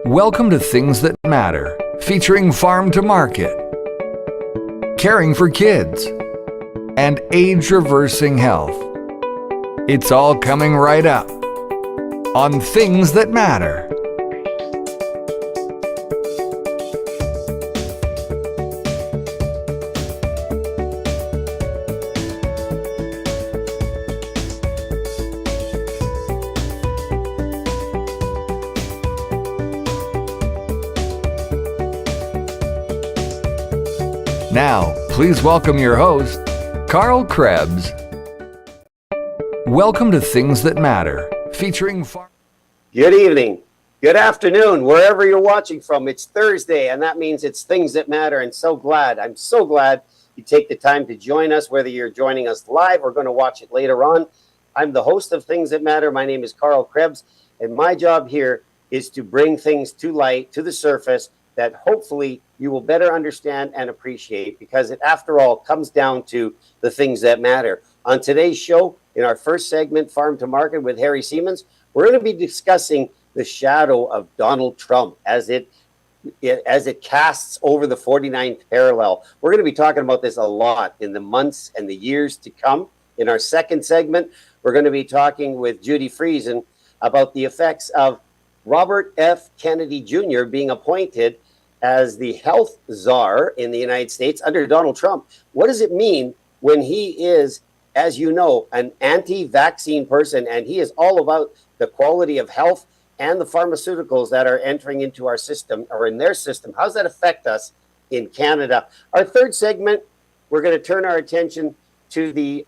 Welcome to Things That Matter, featuring Farm to Market, caring for kids, and age-reversing health. It's all coming right up on Things That Matter. Now, please welcome your host, Carl Krebs. Welcome to Things That Matter, featuring Good evening, good afternoon, wherever you're watching from. It's Thursday, and that means it's Things That Matter. And I'm so glad you take the time to join us, whether you're joining us live or going to watch it later on. I'm the host of Things That Matter. My name is Carl Krebs, and my job here is to bring things to light, to the surface, that hopefully you will better understand and appreciate, because it, after all, comes down to the things that matter. On today's show, in our first segment, Farm to Market with Harry Siemens, we're going to be discussing the shadow of Donald Trump as it casts over the 49th parallel. We're going to be talking about this a lot in the months and the years to come. In our second segment, we're going to be talking with Judy Friesen about the effects of Robert F. Kennedy Jr. being appointed as the health czar in the United States under Donald Trump. What does it mean when he is, as you know, an anti-vaccine person, and he is all about the quality of health and the pharmaceuticals that are entering into our system or in their system? How does that affect us in Canada? Our third segment, we're going to turn our attention to the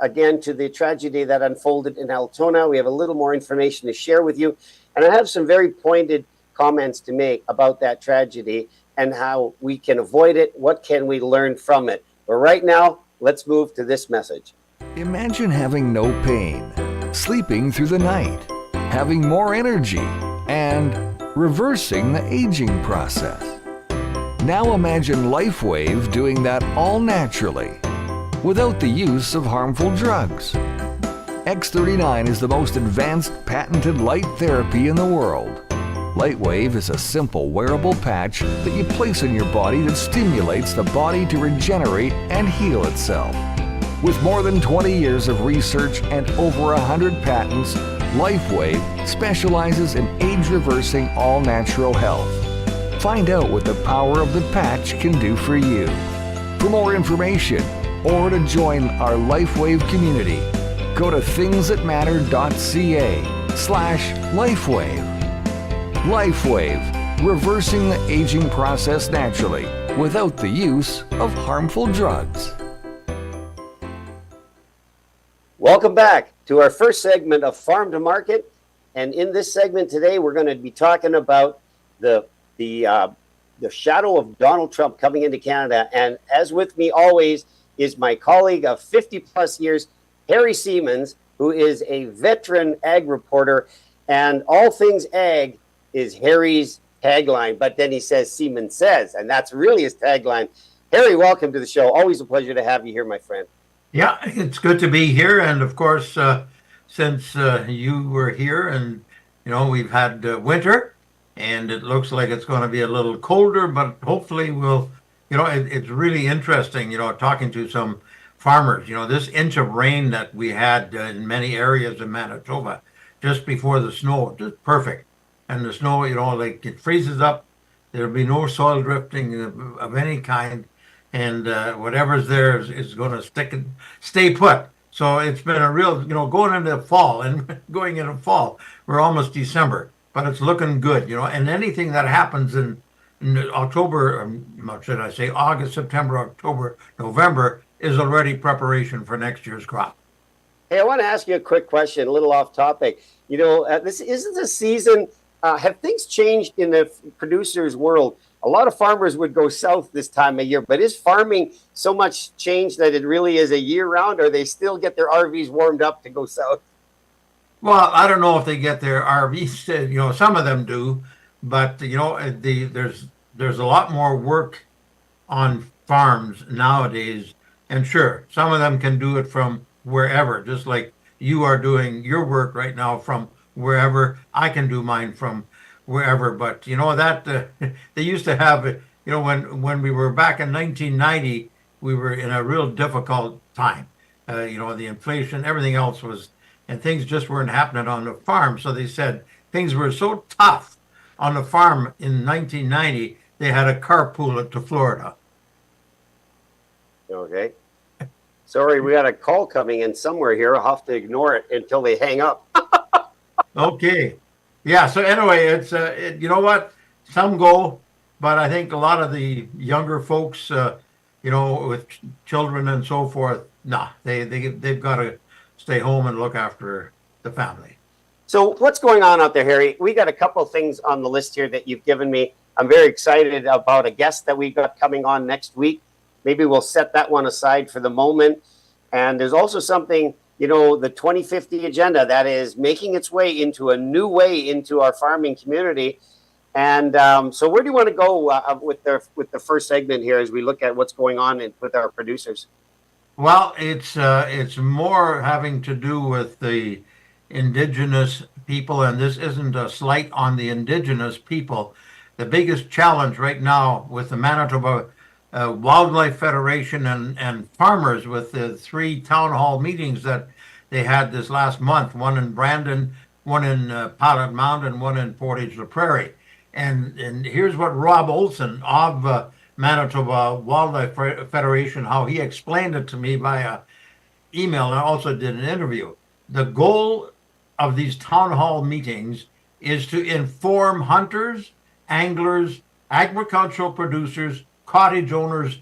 tragedy that unfolded in Altona. We have a little more information to share with you, and I have some very pointed comments to make about that tragedy and how we can avoid it. What can we learn from it? But right now, let's move to this message. Imagine having no pain, sleeping through the night, having more energy, and reversing the aging process. Now imagine LifeWave doing that all naturally, without the use of harmful drugs. X39 is the most advanced patented light therapy in the world. LightWave is a simple wearable patch that you place on your body that stimulates the body to regenerate and heal itself. With more than 20 years of research and over 100 patents, LifeWave specializes in age-reversing all-natural health. Find out what the power of the patch can do for you. For more information or to join our LifeWave community, go to thingsthatmatter.ca/LifeWave. LifeWave, reversing the aging process naturally without the use of harmful drugs. Welcome back to our first segment of Farm to Market. And in this segment today, we're going to be talking about the shadow of Donald Trump coming into Canada. And as with me always is my colleague of 50 plus years, Harry Siemens, who is a veteran ag reporter, and all things ag is Harry's tagline. But then he says Siemens says, and that's really his tagline. Harry, welcome to the show. Always a pleasure to have you here, my friend. Yeah, it's good to be here. And of course, since you were here and, we've had winter, and it looks like it's going to be a little colder, but hopefully it's really interesting, talking to some farmers. This inch of rain that we had in many areas in Manitoba just before the snow, just perfect. And the snow, it freezes up. There'll be no soil drifting of any kind. And whatever's there is going to stick and stay put. So it's been a real, going into fall and going into fall. We're almost December, but it's looking good, And anything that happens in October, should I say August, September, October, November, is already preparation for next year's crop. Hey, I want to ask you a quick question, a little off topic. This isn't the season. Have things changed in the producer's world? A lot of farmers would go south this time of year, but is farming so much changed that it really is a year-round, or they still get their RVs warmed up to go south? Well, I don't know if they get their RVs. Some of them do, but there's a lot more work on farms nowadays, and sure, some of them can do it from wherever, just like you are doing your work right now from wherever. I can do mine from wherever. But you know that they used to have, when we were back in 1990, we were in a real difficult time. The inflation, everything else was, and things just weren't happening on the farm. So they said things were so tough on the farm in 1990, they had a carpool it to Florida. Okay. Sorry, we got a call coming in somewhere here. I'll have to ignore it until they hang up. Okay. Yeah. So anyway, it's you know what? Some go, but I think a lot of the younger folks, with children and so forth, nah, they've got to stay home and look after the family. So what's going on out there, Harry? We got a couple of things on the list here that you've given me. I'm very excited about a guest that we got coming on next week. Maybe we'll set that one aside for the moment. And there's also something, the 2050 agenda that is making its way into a new way into our farming community. And so where do you want to go with the first segment here as we look at what's going on with our producers? Well, it's more having to do with the indigenous people, and this isn't a slight on the indigenous people. The biggest challenge right now with the Manitoba Wildlife Federation and farmers, with the 3 town hall meetings that they had this last month, one in Brandon, one in Pilot Mound, and one in Portage-la-Prairie. And here's what Rob Olson of Manitoba Wildlife Federation, how he explained it to me via email, and I also did an interview. The goal of these town hall meetings is to inform hunters, anglers, agricultural producers, cottage owners,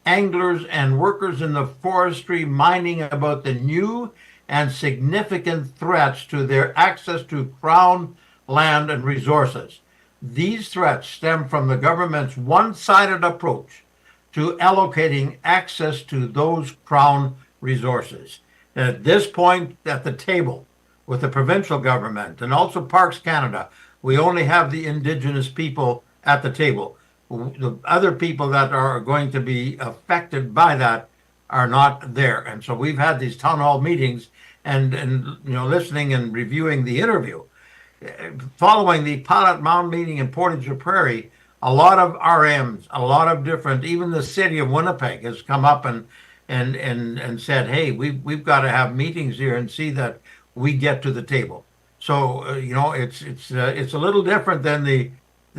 anglers, and workers in the forestry mining about the new and significant threats to their access to Crown land and resources. These threats stem from the government's one-sided approach to allocating access to those Crown resources. And at this point at the table with the provincial government and also Parks Canada, we only have the Indigenous people at the table. The other people that are going to be affected by that are not there. And so we've had these town hall meetings and listening and reviewing the interview. Following the Pilot Mound meeting in Portage-la-Prairie, a lot of RMs, a lot of different, even the city of Winnipeg has come up and said, hey, we've got to have meetings here and see that we get to the table. So it's a little different than the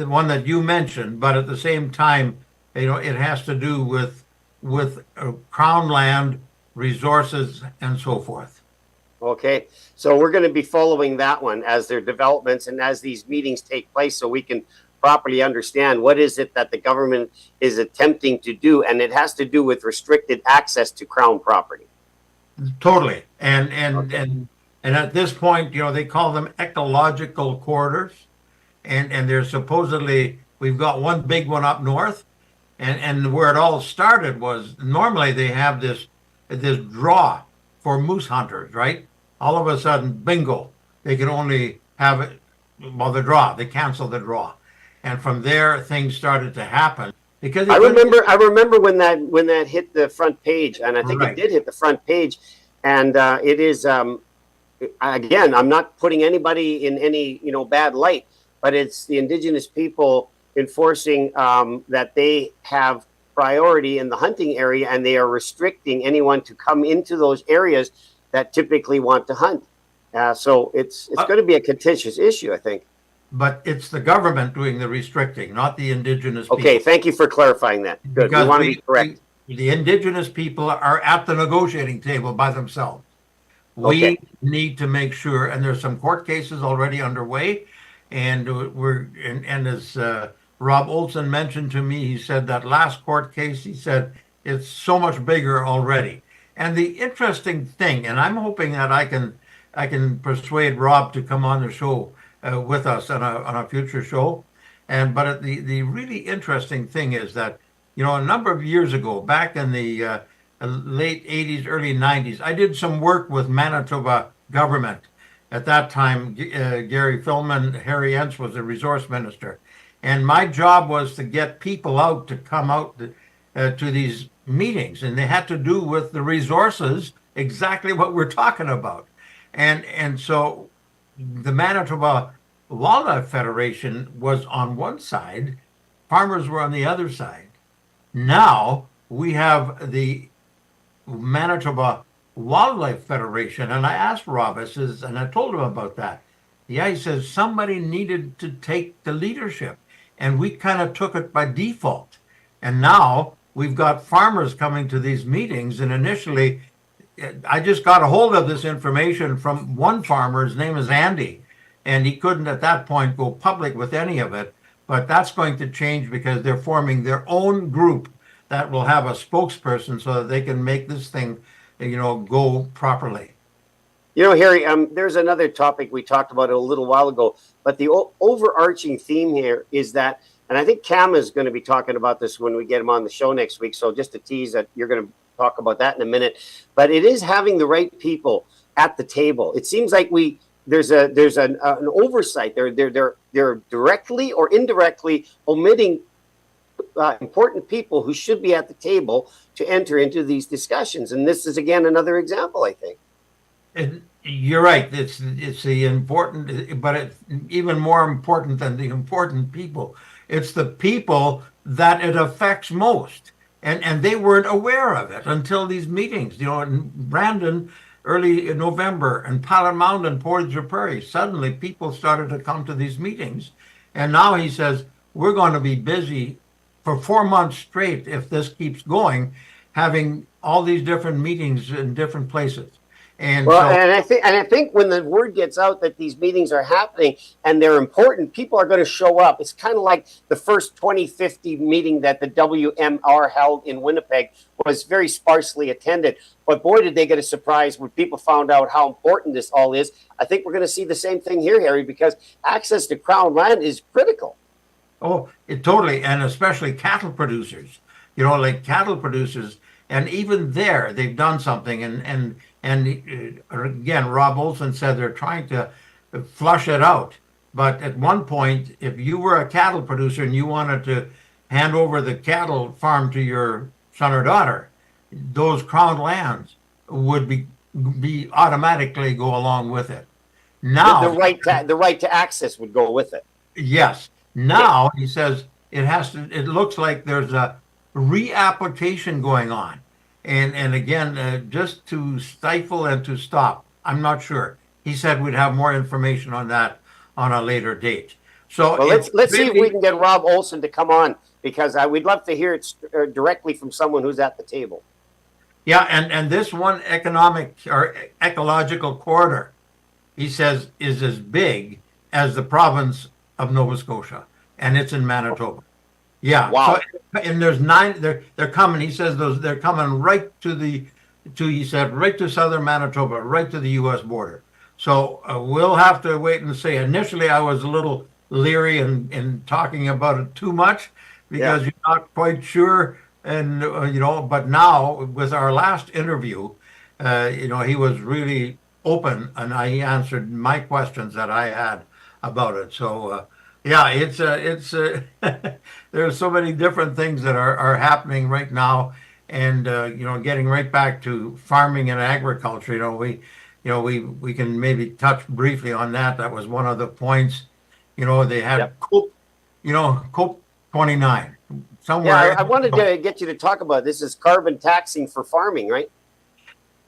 one that you mentioned, but at the same time, it has to do with Crown land, resources, and so forth. Okay, so we're going to be following that one as their developments and as these meetings take place, so we can properly understand what is it that the government is attempting to do, and it has to do with restricted access to Crown property. Totally, and at this point, they call them ecological corridors, and there's supposedly, we've got one big one up north, and where it all started was normally they have this draw for moose hunters, right? All of a sudden, bingo, they can only have it, they cancel the draw. And from there, things started to happen. Because I remember when that hit the front page, and I think it did hit the front page. And it is, again, I'm not putting anybody in any, bad light, but it's the Indigenous people enforcing that they have priority in the hunting area, and they are restricting anyone to come into those areas that typically want to hunt. So it's going to be a contentious issue, I think. But it's the government doing the restricting, not the Indigenous people. Okay, thank you for clarifying that. Good. We want to be correct. The Indigenous people are at the negotiating table by themselves. We need to make sure, and there's some court cases already underway, and as Rob Olson mentioned to me, he said that last court case, he said it's so much bigger already. And the interesting thing, and I'm hoping that I can persuade Rob to come on the show with us on a future show. But the really interesting thing is that, a number of years ago, back in the late 80s, early 90s, I did some work with Manitoba government. At that time, Gary Filman, Harry Entz was the resource minister. And my job was to get people out to come out to these meetings, and they had to do with the resources, exactly what we're talking about. And so the Manitoba Wildlife Federation was on one side, farmers were on the other side. Now we have the Manitoba Wildlife Federation, and I asked Rob, I says, and I told him about that. Yeah, he says somebody needed to take the leadership, and we kind of took it by default. And now we've got farmers coming to these meetings, and initially I just got a hold of this information from one farmer. His name is Andy, and he couldn't at that point go public with any of it. But that's going to change because they're forming their own group that will have a spokesperson so that they can make this thing, go properly. Harry, there's another topic we talked about a little while ago, but the overarching theme here is that, and I think Cam is going to be talking about this when we get him on the show next week. So just to tease that you're going to talk about that in a minute, but it is having the right people at the table. It seems like there's an oversight. They're directly or indirectly omitting important people who should be at the table to enter into these discussions. And this is again another example, I think. And you're right. It's the important, but it's even more important than the important people. It's the people that it affects most. And they weren't aware of it until these meetings, in Brandon early in November and Pilot Mound and Portage Prairie. Suddenly people started to come to these meetings. And now he says, we're going to be busy for 4 months straight if this keeps going, having all these different meetings in different places. And I think when the word gets out that these meetings are happening and they're important, people are going to show up. It's kind of like the first 2050 meeting that the WMR held in Winnipeg was very sparsely attended. But boy, did they get a surprise when people found out how important this all is. I think we're going to see the same thing here, Harry, because access to Crown land is critical. Oh, it totally, and especially cattle producers, like cattle producers, and even there they've done something. And again, Rob Olson said they're trying to flush it out. But at one point, if you were a cattle producer and you wanted to hand over the cattle farm to your son or daughter, those crown lands would be automatically go along with it. Now the right to access would go with it. Yes. Now he says it looks like there's a reapplication going on. And again, just to stifle and to stop, I'm not sure. He said we'd have more information on that on a later date. So let's see if we can get Rob Olson to come on, because we'd love to hear it directly from someone who's at the table. Yeah, and this one economic or ecological corridor, he says, is as big as the province of Nova Scotia, and it's in Manitoba. Yeah. Wow. So, and there's 9. They're coming. He says they're coming right to he said right to southern Manitoba, right to the U.S. border. So we'll have to wait and see. Initially, I was a little leery in talking about it too much because you're not quite sure, and But now with our last interview, he was really open, and he answered my questions that I had about it. So. Yeah, it's there's so many different things that are happening right now, and getting right back to farming and agriculture. We can maybe touch briefly on that. That was one of the points. They had COP 29 somewhere. Yeah, I wanted to get you to talk about this. Is carbon taxing for farming, right?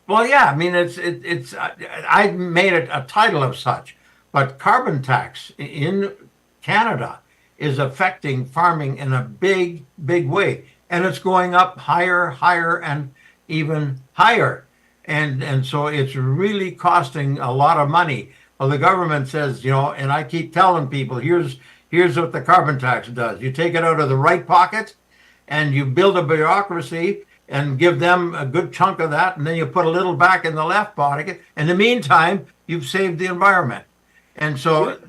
Well, yeah. I mean, it's I made it a title of such, but carbon tax in Canada is affecting farming in a big, big way. And it's going up higher, and even higher. And so it's really costing a lot of money. Well, the government says, and I keep telling people, here's what the carbon tax does. You take it out of the right pocket and you build a bureaucracy and give them a good chunk of that. And then you put a little back in the left pocket. In the meantime, you've saved the environment. And so...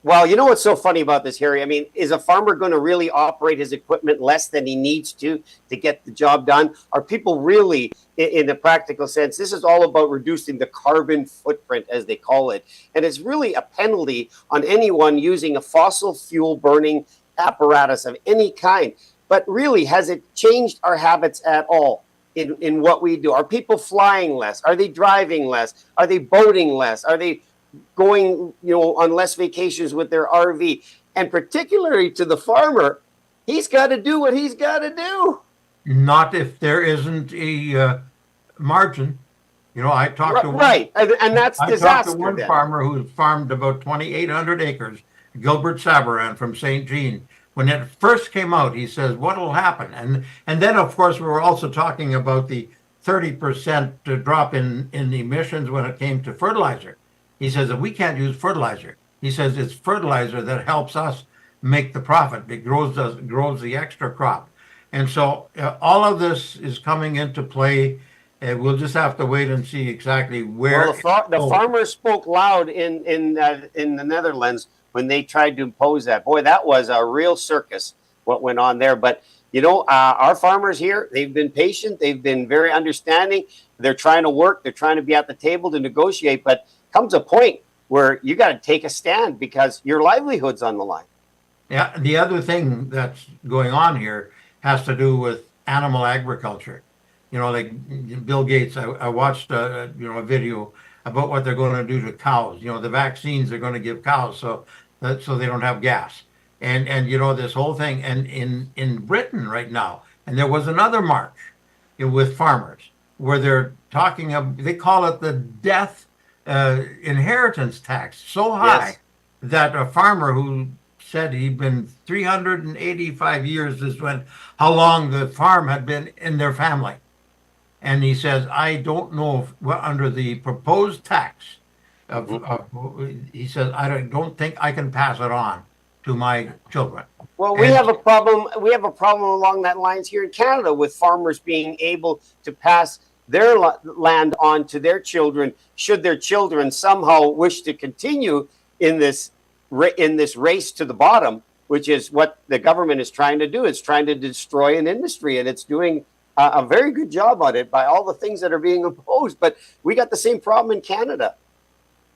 Well, you know what's so funny about this, Harry? I mean, is a farmer going to really operate his equipment less than he needs to get the job done? Are people really, in a practical sense, this is all about reducing the carbon footprint, as they call it. And it's really a penalty on anyone using a fossil fuel burning apparatus of any kind. But really, has it changed our habits at all in what we do? Are people flying less? Are they driving less? Are they boating less? Are they going, on less vacations with their RV. And particularly to the farmer, he's got to do what he's got to do. Not if there isn't a margin. I talked to one. Right, and that's I talked to disaster one then. farmer who farmed about 2,800 acres, Gilbert Sabaran from St. Jean. When it first came out, he says, what'll happen? And then, of course, we were also talking about the 30% drop in emissions when it came to fertilizer. He says that we can't use fertilizer. He says it's fertilizer that helps us make the profit. It grows the extra crop. And so all of this is coming into play. We'll just have to wait and see exactly where. Well, the farmers spoke loud in the Netherlands when they tried to impose that. Boy, that was a real circus what went on there. But our farmers here, they've been patient. They've been very understanding. They're trying to work. They're trying to be at the table to negotiate. But comes a point where you got to take a stand because your livelihood's on the line. Yeah, the other thing that's going on here has to do with animal agriculture. Like Bill Gates, I watched a video about what they're going to do to cows. The vaccines they're going to give cows so they don't have gas. And this whole thing. And in Britain right now, and there was another march with farmers where they're talking of, they call it the death inheritance tax, so high Yes. that a farmer who said he'd been 385 years is how long the farm had been in their family. And he says, I don't know if under the proposed tax he says, I don't think I can pass it on to my children. Well, we have a problem. We have a problem along that lines here in Canada with farmers being able to pass their land on to their children, should their children somehow wish to continue in this race to the bottom, which is what the government is trying to do. It's trying to destroy an industry, and it's doing a very good job on it by all the things that are being imposed. But we got the same problem in Canada.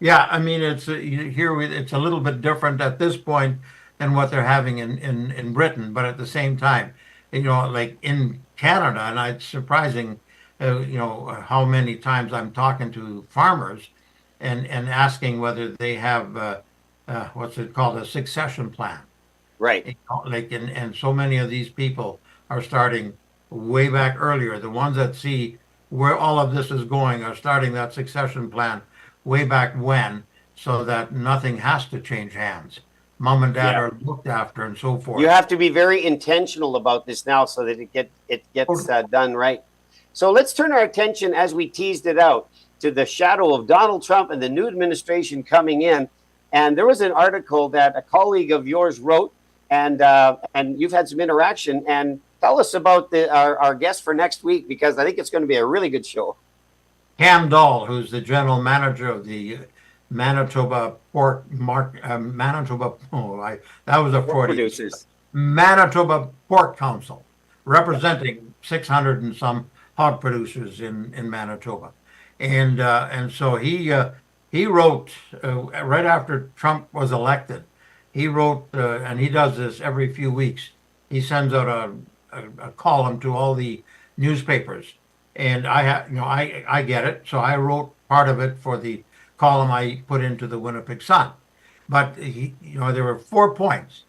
Yeah, I mean, it's here. It's a little bit different at this point than what they're having in Britain, but at the same time, like in Canada, and it's surprising, how many times I'm talking to farmers and asking whether they have what's it called, a succession plan. Right. And so many of these people are starting way back earlier. The ones that see where all of this is going are starting that succession plan way back when, so that nothing has to change hands. Mom and dad are looked after and so forth. You have to be very intentional about this now so that it gets done right. So let's turn our attention, as we teased it out, to the shadow of Donald Trump and the new administration coming in. And there was an article that a colleague of yours wrote, and you've had some interaction. And tell us about our guest for next week, because I think it's going to be a really good show. Cam Dahl, who's the general manager of the Manitoba Pork Manitoba. That was a 40. Producers. Manitoba Pork Council, representing 600 and some hog producers in Manitoba, and so he wrote right after Trump was elected. He wrote, and he does this every few weeks. He sends out a column to all the newspapers. And I get it. So I wrote part of it for the column I put into the Winnipeg Sun. But there were 4 points.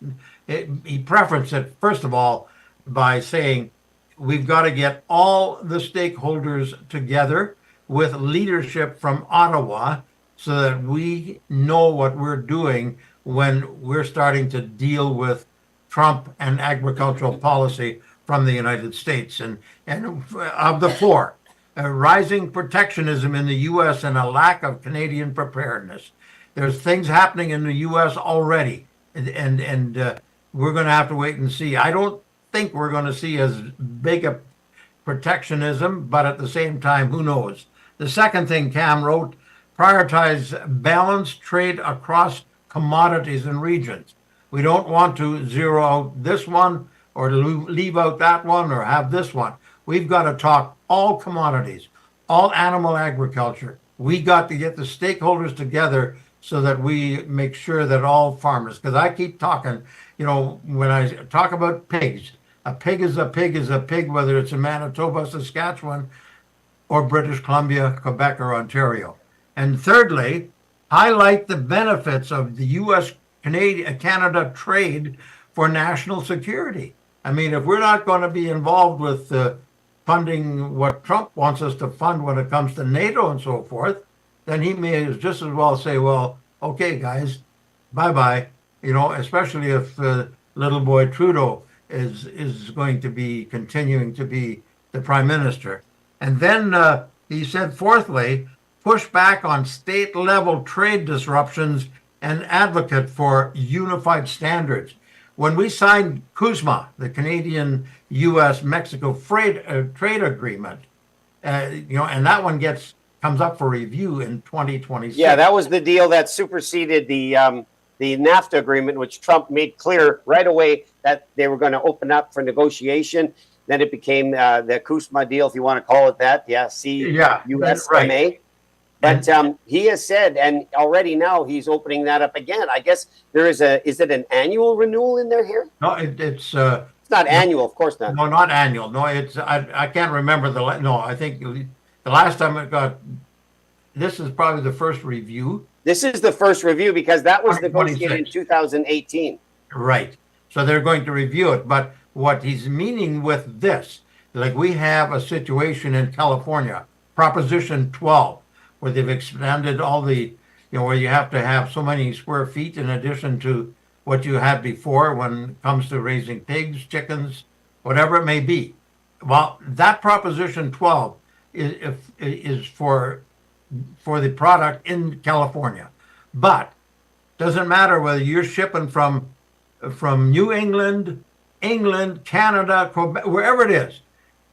He prefaced it, first of all, by saying we've got to get all the stakeholders together with leadership from Ottawa so that we know what we're doing when we're starting to deal with Trump and agricultural policy from the United States. And of the 4, rising protectionism in the U.S. and a lack of Canadian preparedness. There's things happening in the U.S. already, and we're going to have to wait and see. I don't think we're going to see as big a protectionism, but at the same time, who knows? The second thing Cam wrote, prioritize balanced trade across commodities and regions. We don't want to zero out this one or to leave out that one or have this one. We've got to talk all commodities, all animal agriculture. We got to get the stakeholders together so that we make sure that all farmers, because I keep talking, when I talk about pigs, a pig is a pig is a pig, whether it's in Manitoba, Saskatchewan, or British Columbia, Quebec, or Ontario. And thirdly, highlight the benefits of the U.S. Canada trade for national security. I mean, if we're not going to be involved with funding what Trump wants us to fund when it comes to NATO and so forth, then he may just as well say, well, okay, guys, bye bye. You know, especially if little boy Trudeau is going to be continuing to be the prime minister. And then he said, fourthly, push back on state level trade disruptions and advocate for unified standards. When we signed CUSMA, the Canadian U.S. Mexico trade agreement, you know, and that one comes up for review in 2026. Yeah, that was the deal that superseded the NAFTA agreement, which Trump made clear right away that they were going to open up for negotiation. Then it became the CUSMA deal, if you want to call it that. Yeah, CUSMA. Right. But he has said, and already now he's opening that up again. I guess there is is it an annual renewal in there here? No, it's not annual, of course not. No, not annual. No, I can't remember no, I think the last time it got, this is probably the first review. This is the first review because that was negotiated in 2018. Right. So they're going to review it. But what he's meaning with this, like we have a situation in California, Proposition 12, where they've expanded all the, you know, where you have to have so many square feet in addition to what you had before when it comes to raising pigs, chickens, whatever it may be. Well, that Proposition 12 is for the product in California. But doesn't matter whether you're shipping from New England, Canada, Quebec, wherever it is,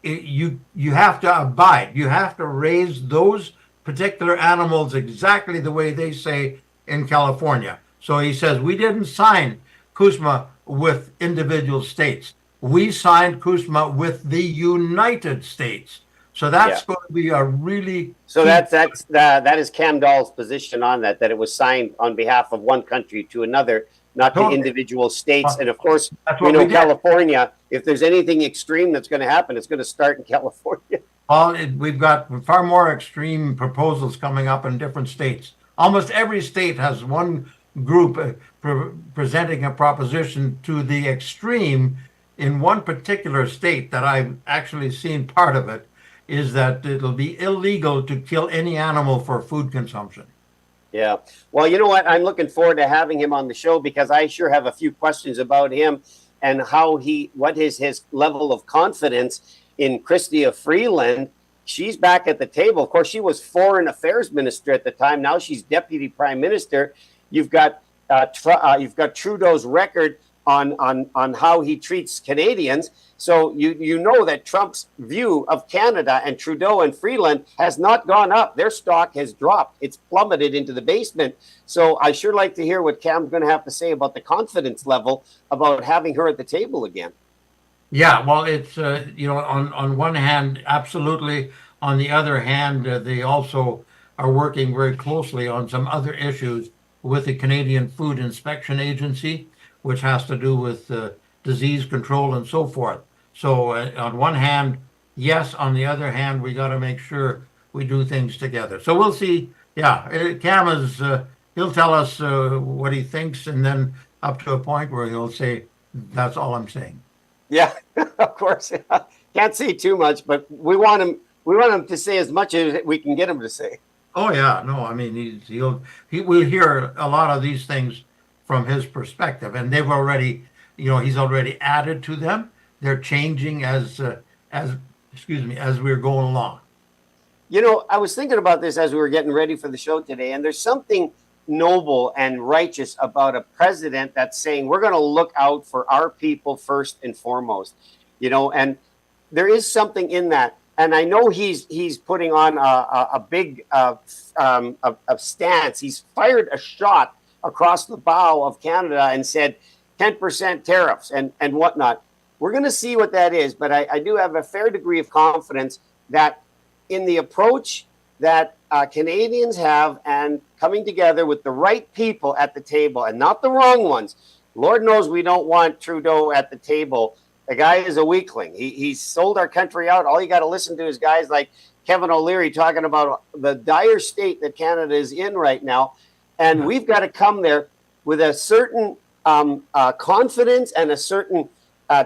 you have to abide. You have to raise those particular animals exactly the way they say in California. So he says, we didn't sign CUSMA with individual states. We signed CUSMA with the United States. So that's going to be a really... So that is Cam Dahl's position on that it was signed on behalf of one country to another, not to individual states. And of course, we know California, if there's anything extreme that's going to happen, it's going to start in California. Well, we've got far more extreme proposals coming up in different states. Almost every state has one group presenting a proposition to the extreme. In one particular state that I've actually seen part of it is that it'll be illegal to kill any animal for food consumption. Yeah. Well, you know what? I'm looking forward to having him on the show because I sure have a few questions about him and what is his level of confidence in Chrystia Freeland. She's back at the table. Of course, she was foreign affairs minister at the time. Now she's deputy prime minister. You've got Trudeau's record on how he treats Canadians. So you know that Trump's view of Canada and Trudeau and Freeland has not gone up. Their stock has dropped. It's plummeted into the basement. So I sure like to hear what Cam's going to have to say about the confidence level about having her at the table again. Yeah, well, it's, you know, on one hand, absolutely. On the other hand, they also are working very closely on some other issues with the Canadian Food Inspection Agency, which has to do with disease control and so forth. So on one hand, yes. On the other hand, we got to make sure we do things together. So we'll see. Yeah, Cam is, he'll tell us what he thinks, and then up to a point where he'll say, that's all I'm saying. Yeah, of course. Can't say too much, but we want him to say as much as we can get him to say. Oh yeah, no, I mean we'll hear a lot of these things from his perspective, and they've already, you know, he's already added to them. They're changing as we're going along. You know, I was thinking about this as we were getting ready for the show today, and there's something noble and righteous about a president that's saying we're going to look out for our people first and foremost, you know, and there is something in that. And I know he's putting on a big stance. He's fired a shot across the bow of Canada and said 10% tariffs and whatnot. We're going to see what that is, but I do have a fair degree of confidence that in the approach that Canadians have and coming together with the right people at the table and not the wrong ones. Lord knows we don't want Trudeau at the table. The guy is a weakling. He's sold our country out. All you got to listen to is guys like Kevin O'Leary talking about the dire state that Canada is in right now. And we've got to come there with a certain confidence and a certain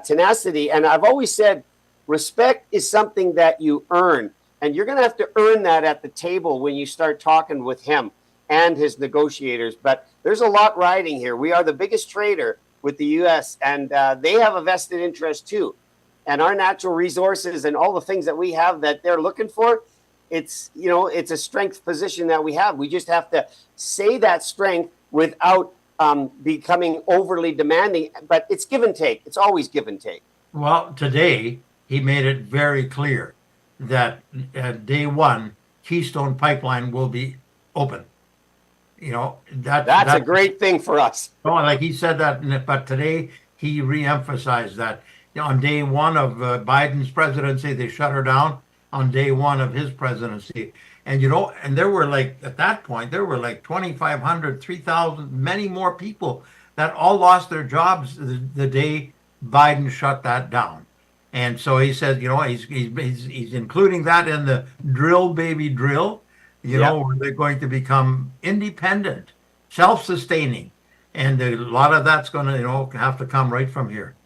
tenacity. And I've always said, respect is something that you earn. And you're going to have to earn that at the table when you start talking with him and his negotiators. But there's a lot riding here. We are the biggest trader with the U.S., and they have a vested interest too. And our natural resources and all the things that we have that they're looking for, it's a strength position that we have. We just have to say that strength without becoming overly demanding. But it's give and take. It's always give and take. Well, today he made it very clear that day one, Keystone Pipeline will be open. That's a great thing for us. Oh, like he said that, but today he reemphasized that on day one of Biden's presidency, they shut her down. On day one of his presidency, and there were at that point, there were 2,500, 3,000, many more people that all lost their jobs the day Biden shut that down. And so he said, he's including that in the drill, baby, drill. Where they're going to become independent, self-sustaining, and a lot of that's going to, have to come right from here.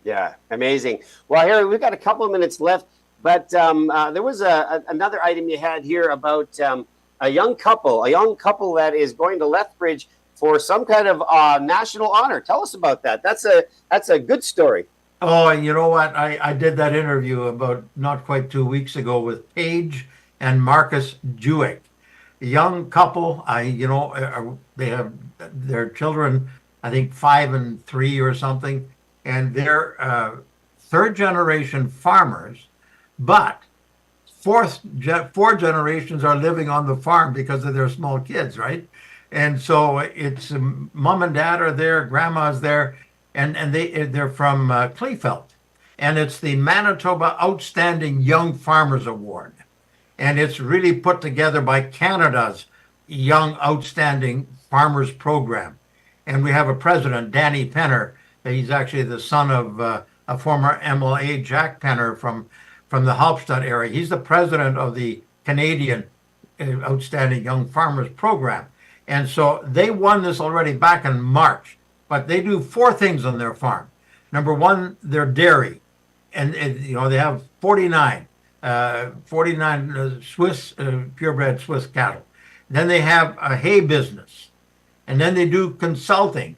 Yeah, amazing. Well, Harry, we've got a couple of minutes left, but there was another item you had here about a young couple that is going to Lethbridge for some kind of national honor. Tell us about that. That's a good story. Oh, you know what? I did that interview about not quite 2 weeks ago with Paige and Marcus Jewett, a young couple. They have their children, I think 5 and 3 or something, and they're third generation farmers, but four generations are living on the farm because of their small kids, right? And so it's mom and dad are there, grandma's there, and they're from Kleefeld, and it's the Manitoba Outstanding Young Farmers Award. And it's really put together by Canada's Young Outstanding Farmers Program. And we have a president, Danny Penner. He's actually the son of a former MLA, Jack Penner, from the Halpstadt area. He's the president of the Canadian Outstanding Young Farmers Program. And so they won this already back in March. But they do 4 things on their farm. Number one, their dairy. And they have 49 Swiss, purebred Swiss cattle. Then they have a hay business. And then they do consulting.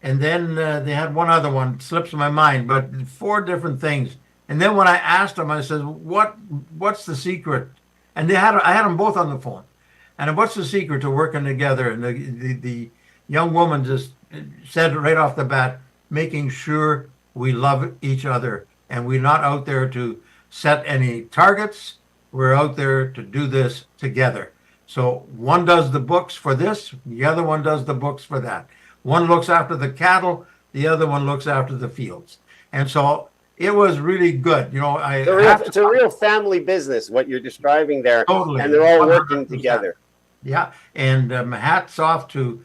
And then they had one other one, slips my mind, but 4 different things. And then when I asked them, I said, what's the secret? And I had them both on the phone. And what's the secret to working together? And the young woman just said right off the bat, making sure we love each other. And we're not out there to set any targets. We're out there to do this together. So one does the books for this, the other one does the books for that. One looks after the cattle, the other one looks after the fields. And so it was really good. It's a real family business, what you're describing there. Totally. And they're all 100%. working together. Yeah. And hats off to,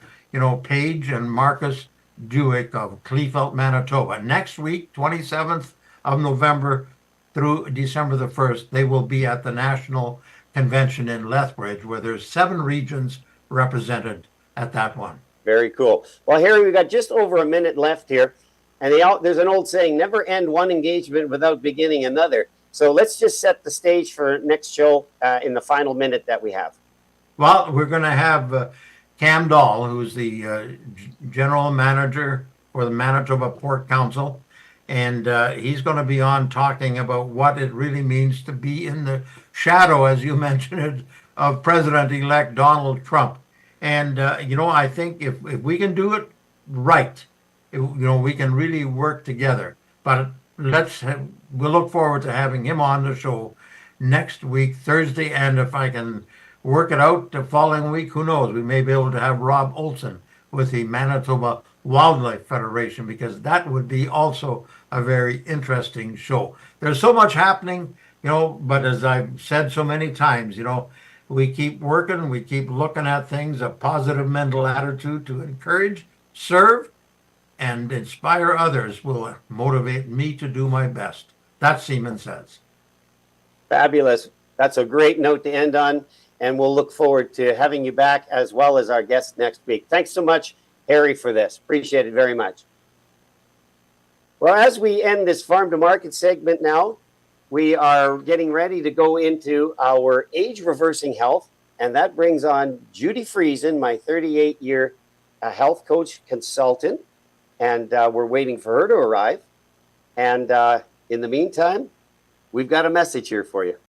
Paige and Marcus Jewett of Kleefeld, Manitoba. Next week, 27th of November through December the 1st, they will be at the National Convention in Lethbridge, where there's 7 regions represented at that one. Very cool. Well, Harry, we've got just over a minute left here. And there's an old saying, never end one engagement without beginning another. So let's just set the stage for next show in the final minute that we have. Well, we're going to have Cam Dahl, who's the general manager for the Manitoba Port Council. And he's going to be on talking about what it really means to be in the shadow, as you mentioned it, of President-elect Donald Trump. And, I think if we can do it right, we can really work together. But we'll look forward to having him on the show next week, Thursday. And if I can work it out the following week, who knows? We may be able to have Rob Olson with the Manitoba Wildlife Federation, because that would be also a very interesting show. There's so much happening, but as I've said so many times, we keep working, we keep looking at things, a positive mental attitude to encourage, serve, and inspire others will motivate me to do my best. That Siemens says. Fabulous. That's a great note to end on. And we'll look forward to having you back as well as our guest next week. Thanks so much, Harry, for this. Appreciate it very much. Well, as we end this farm to market segment now, we are getting ready to go into our age reversing health. And that brings on Judy Friesen, my 38-year health coach consultant. And we're waiting for her to arrive. And in the meantime, we've got a message here for you.